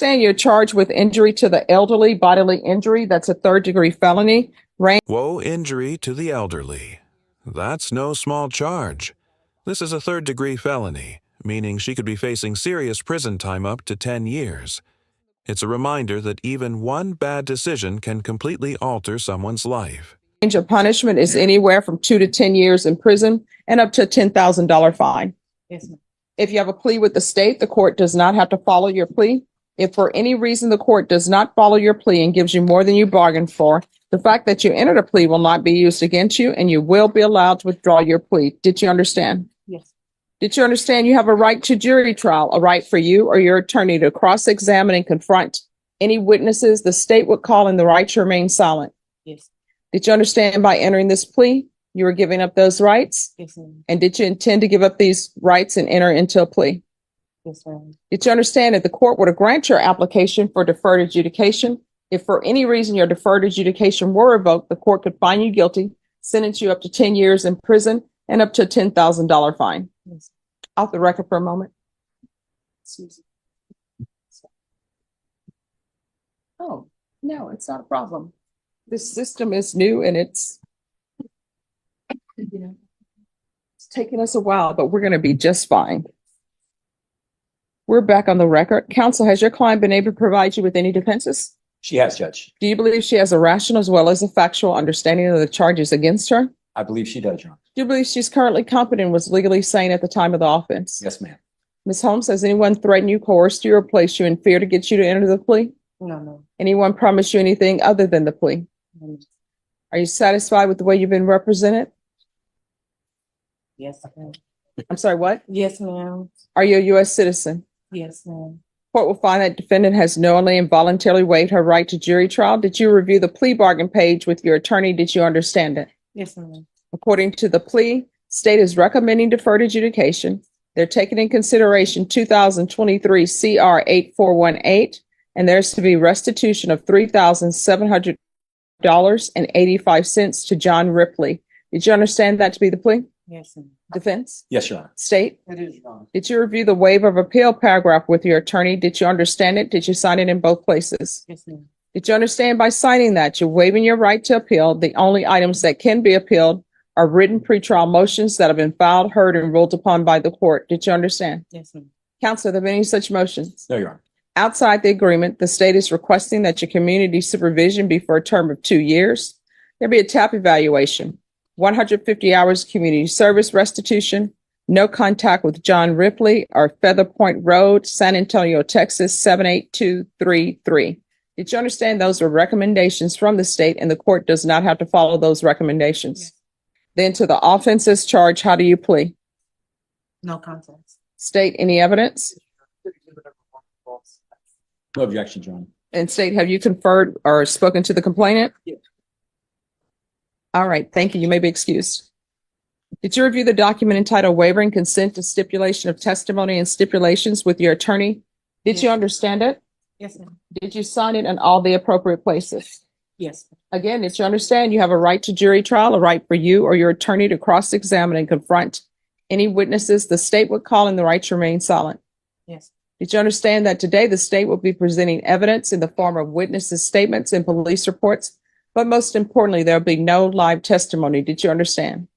Saying you're charged with injury to the elderly, bodily injury, that's a third-degree felony. Whoa, injury to the elderly. That's no small charge. This is a third-degree felony, meaning she could be facing serious prison time up to 10 years. It's a reminder that even one bad decision can completely alter someone's life. Range of punishment is anywhere from 2 to 10 years in prison and up to a $10,000 fine. Yes, ma'am. If you have a plea with the state, the court does not have to follow your plea. If for any reason the court does not follow your plea and gives you more than you bargained for, the fact that you entered a plea will not be used against you and you will be allowed to withdraw your plea. Did you understand? Yes. Did you understand you have a right to jury trial, a right for you or your attorney to cross-examine and confront any witnesses the state would call in the right to remain silent? Yes. Did you understand by entering this plea, you were giving up those rights? Yes, ma'am. And did you intend to give up these rights and enter into a plea? Yes, ma'am. Did you understand that the court would grant your application for deferred adjudication? If for any reason your deferred adjudication were revoked, the court could find you guilty, sentence you up to 10 years in prison, and up to a $10,000 fine. Yes. Off the record for a moment. Excuse me. Oh, no, it's not a problem. This system is new and it's taking us a while, but we're going to be just fine. We're back on the record. Counsel, has your client been able to provide you with any defenses? She has, Judge. Do you believe she has a rational as well as a factual understanding of the charges against her? I believe she does, Your Honor. Do you believe she's currently competent and was legally sane at the time of the offense? Yes, ma'am. Ms. Holmes, has anyone threatened you, coerced you, or placed you in fear to get you to enter the plea? No, no. Anyone promised you anything other than the plea? No. Are you satisfied with the way you've been represented? Yes, ma'am. I'm sorry, what? Yes, ma'am. Are you a U.S. citizen? Yes, ma'am. Court will find that defendant has knowingly and voluntarily waived her right to jury trial. Did you review the plea bargain page with your attorney? Did you understand it? Yes, ma'am. According to the plea, state is recommending deferred adjudication. They're taking in consideration 2023 CR 8418, and there's to be restitution of $3,700.85 to John Ripley. Did you understand that to be the plea? Yes, ma'am. Defense? Yes, Your Honor. State? It is, Your Honor. Did you review the waiver of appeal paragraph with your attorney? Did you understand it? Did you sign it in both places? Yes, ma'am. Did you understand by signing that you're waiving your right to appeal? The only items that can be appealed are written pretrial motions that have been filed, heard, and ruled upon by the court. Did you understand? Yes, ma'am. Counsel, are there any such motions? No, Your Honor. Outside the agreement, the state is requesting that your community supervision be for a term of 2 years. There be a TAP evaluation, 150 hours community service restitution, no contact with John Ripley or Feather Point Road, San Antonio, Texas, 78233. Did you understand those are recommendations from the state and the court does not have to follow those recommendations? Yes. Then to the offenses charge, how do you plea? No contest. State, any evidence? No objection, Your Honor. And state, have you conferred or spoken to the complainant? Yes. All right, thank you. You may be excused. Did you review the document entitled Waiver and Consent to Stipulation of Testimony and Stipulations with your attorney? Did Yes. you understand it? Yes, ma'am. Did you sign it in all the appropriate places? Yes, ma'am. Again, did you understand you have a right to jury trial, a right for you or your attorney to cross-examine and confront any witnesses the state would call in the right to remain silent? Yes. Did you understand that today the state will be presenting evidence in the form of witnesses' statements and police reports? But most importantly, there'll be no live testimony. Did you understand?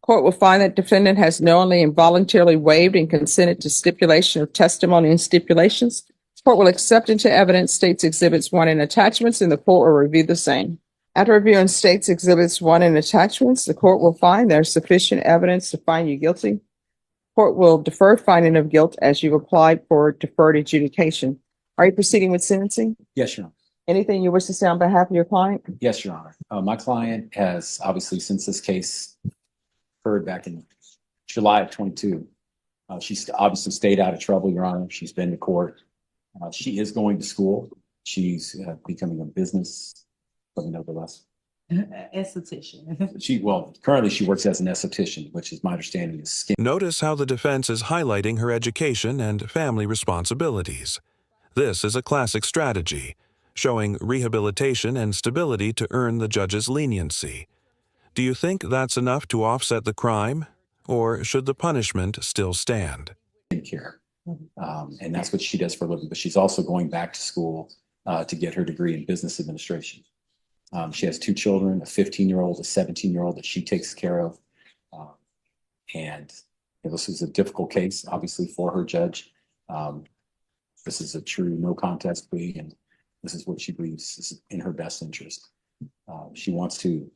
Court will find that defendant has knowingly and voluntarily waived and consented to stipulation of testimony and stipulations. Court will accept into evidence states exhibits 1 and attachments, and the court will review the same. After reviewing states exhibits 1 and attachments, the court will find there's sufficient evidence to find you guilty. Court will defer finding of guilt as you've applied for deferred adjudication. Are you proceeding with sentencing? Yes, Your Honor. Anything you wish to say on behalf of your client? Yes, Your Honor. My client has obviously, since this case occurred back in July of 22, she's obviously stayed out of trouble, Your Honor. She's been to court. She is going to school. She's becoming a business, but nevertheless. Esthetician. Currently she works as an esthetician, which is my understanding is skin. Notice how the defense is highlighting her education and family responsibilities. This is a classic strategy, showing rehabilitation and stability to earn the judge's leniency. Do you think that's enough to offset the crime, or should the punishment still stand? Care. And that's what she does for a living. But she's also going back to school to get her degree in business administration. She has two children, a 15-year-old, a 17-year-old that she takes care of. And this is a difficult case, obviously, for her judge. This is a true no contest plea, and this is what she believes is in her best interest. She wants to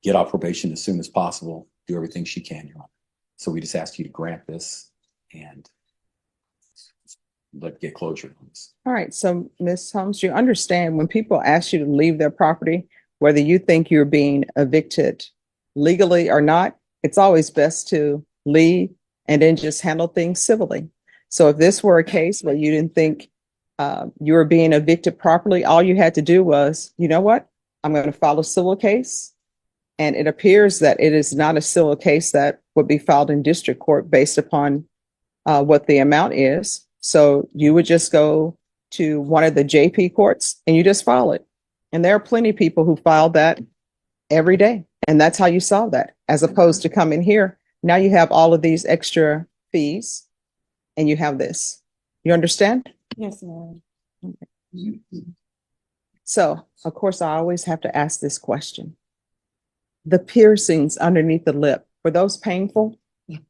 get off probation as soon as possible, do everything she can, Your Honor. So we just ask you to grant this and get closure on this. All right. So, Ms. Holmes, you understand when people ask you to leave their property, whether you think you're being evicted legally or not, it's always best to leave and then just handle things civilly. So if this were a case where you didn't think you were being evicted properly, all you had to do was, you know what? I'm going to file a civil case. And it appears that it is not a civil case that would be filed in district court based upon what the amount is. So you would just go to one of the JP courts and you just file it. And there are plenty of people who file that every day. And that's how you solve that, as opposed to coming here. Now you have all of these extra fees and you have this. You understand? Yes, ma'am. So, of course, I always have to ask this question. The piercings underneath the lip, were those painful?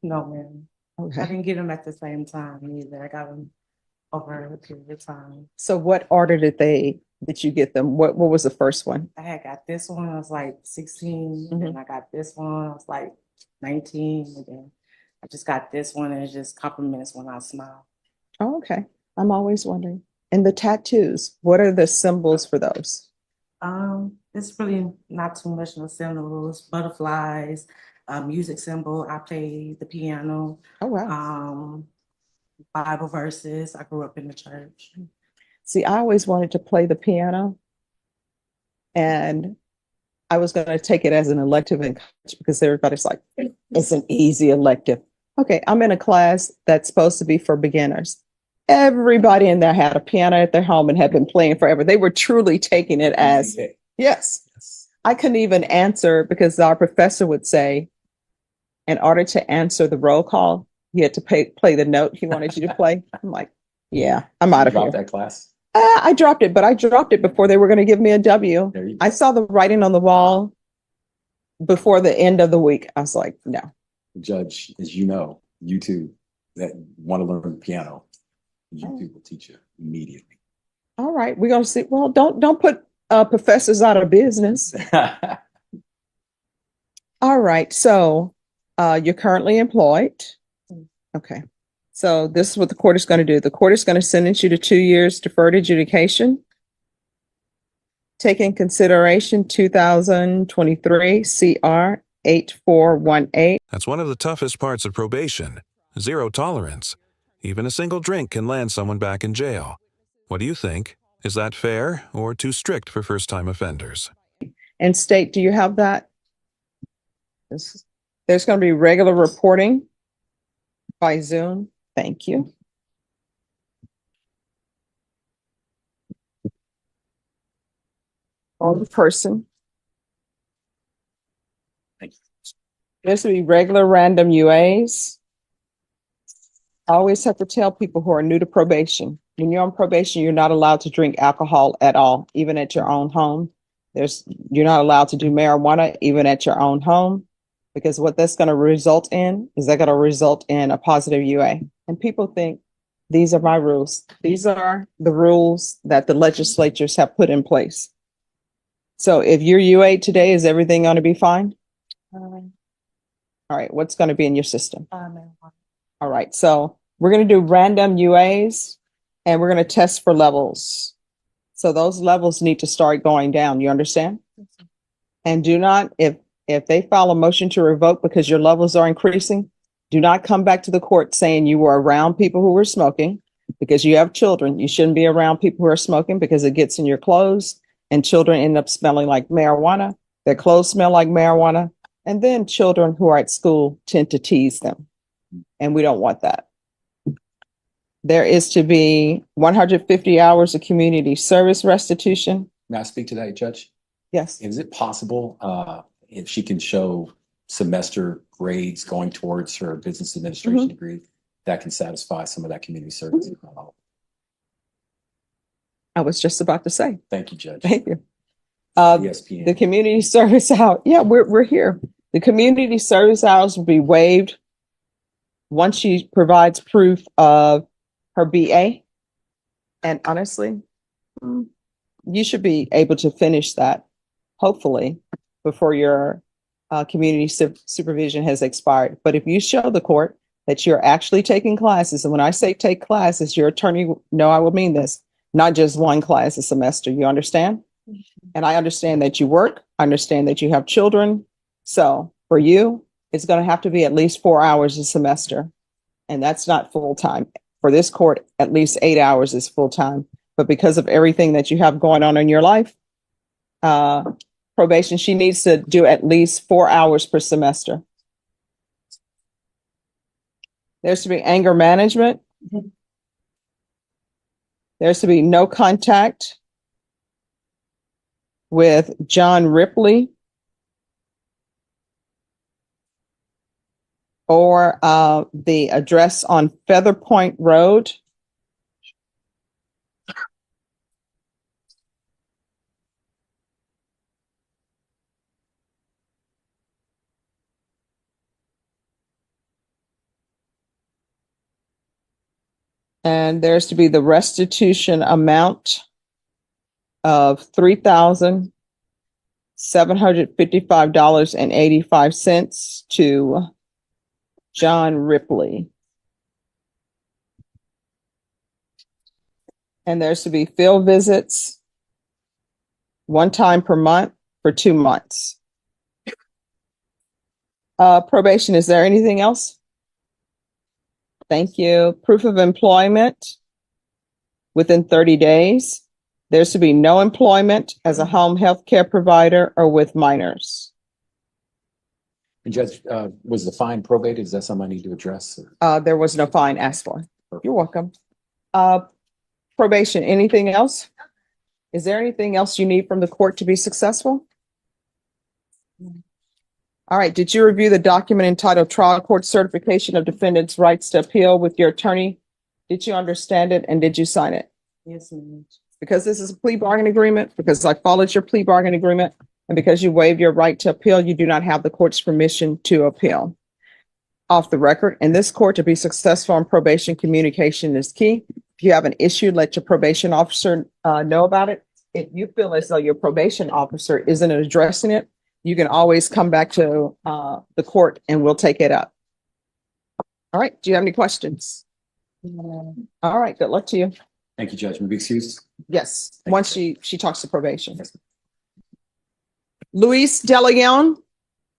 No, ma'am. I Okay. didn't get them at the same time either. I got them over a period of time. So what order did you get them? What was the first one? I had got this one, I was like 16, Mhm. and I got this one, I was like 19, and then I just got this one, and it just compliments when I smile. Oh, okay. I'm always wondering. And the tattoos, what are the symbols for those? It's really not too much no symbols, butterflies, music symbol. I play the piano, Oh, wow. Bible verses. I grew up in the church. See, I always wanted to play the piano, and I was going to take it as an elective in college because everybody's like, it's an easy elective. Okay, I'm in a class that's supposed to be for beginners. Everybody in there had a piano at their home and had been playing forever. They were truly taking it as, yes. I couldn't even answer because our professor would say, in order to answer the roll call, you had to play the note he wanted you to play. I'm like, yeah, I'm out of Drop here. that class. I dropped it, but I dropped it before they were going to give me a W. There you go. I saw the writing on the wall before the end of the week. I was like, no. Judge, as you know, you two that want to learn piano, YouTube will teach you immediately. All right, we're going to see. Well, don't put professors out of business. All right, so you're currently employed. Okay, so this is what the court is going to do. The court is going to sentence you to 2 years deferred adjudication. Take in consideration 2023 CR 8418. That's one of the toughest parts of probation. Zero tolerance. Even a single drink can land someone back in jail. What do you think? Is that fair or too strict for first-time offenders? And state, do you have that? There's going to be regular reporting by Zoom. Thank you. On the person. Thank you. There's going to be regular random UAs. I always have to tell people who are new to probation, when you're on probation, you're not allowed to drink alcohol at all, even at your own home. You're not allowed to do marijuana, even at your own home, because what that's going to result in is a positive UA. And people think these are my rules. These are the rules that the legislatures have put in place. So if you're UA today, is everything going to be fine? All right. What's going to be in your system? All right. So we're going to do random UAs and we're going to test for levels. So those levels need to start going down. You understand? And do not, if they file a motion to revoke because your levels are increasing, do not come back to the court saying you were around people who were smoking, because you have children. You shouldn't be around people who are smoking because it gets in your clothes and children end up smelling like marijuana. Their clothes smell like marijuana. And then children who are at school tend to tease them. And we don't want that. There is to be 150 hours of community service restitution. May I speak to that, Judge? Yes. Is it possible if she can show semester grades going towards her business administration degree, that can satisfy some of that community service. I was just about to say, Thank you, Judge. thank you. ESPN. The community service hour, yeah, we're here. The community service hours will be waived once she provides proof of her BA. And honestly, you should be able to finish that, hopefully, before your community supervision has expired. But if you show the court that you're actually taking classes, and when I say take classes, your attorney know I will mean this, not just one class a semester. You understand? And I understand that you work. I understand that you have children. So for you, it's going to have to be at least 4 hours a semester. And that's not full time. For this court, at least 8 hours is full time. But because of everything that you have going on in your life, probation, she needs to do at least 4 hours per semester. There's to be anger management. There's to be no contact with John Ripley or the address on Feather Point Road. And there's to be the restitution amount of $3,755.85 to John Ripley. And there's to be field visits 1 time per month for 2 months. Probation, is there anything else? Thank you. Proof of employment within 30 days. There's to be no employment as a home health care provider or with minors. And Judge, was the fine probated? Is that something I need to address? There was no fine asked for. You're welcome. Probation, anything else? Is there anything else you need from the court to be successful? All right. Did you review the document entitled Trial Court Certification of Defendant's Rights to Appeal with your attorney? Did you understand it and did you sign it? Yes, ma'am. Because this is a plea bargain agreement, because I followed your plea bargain agreement, and because you waived your right to appeal, you do not have the court's permission to appeal. Off the record, in this court, to be successful in probation, communication is key. If you have an issue, let your probation officer know about it. If you feel as though your probation officer isn't addressing it, you can always come back to the court and we'll take it up. All right. Do you have any questions? All right. Good luck to you. Thank you, Judge. May I be excused? Yes. Thank Once you. she talks to probation. Yes. Luis De Leon.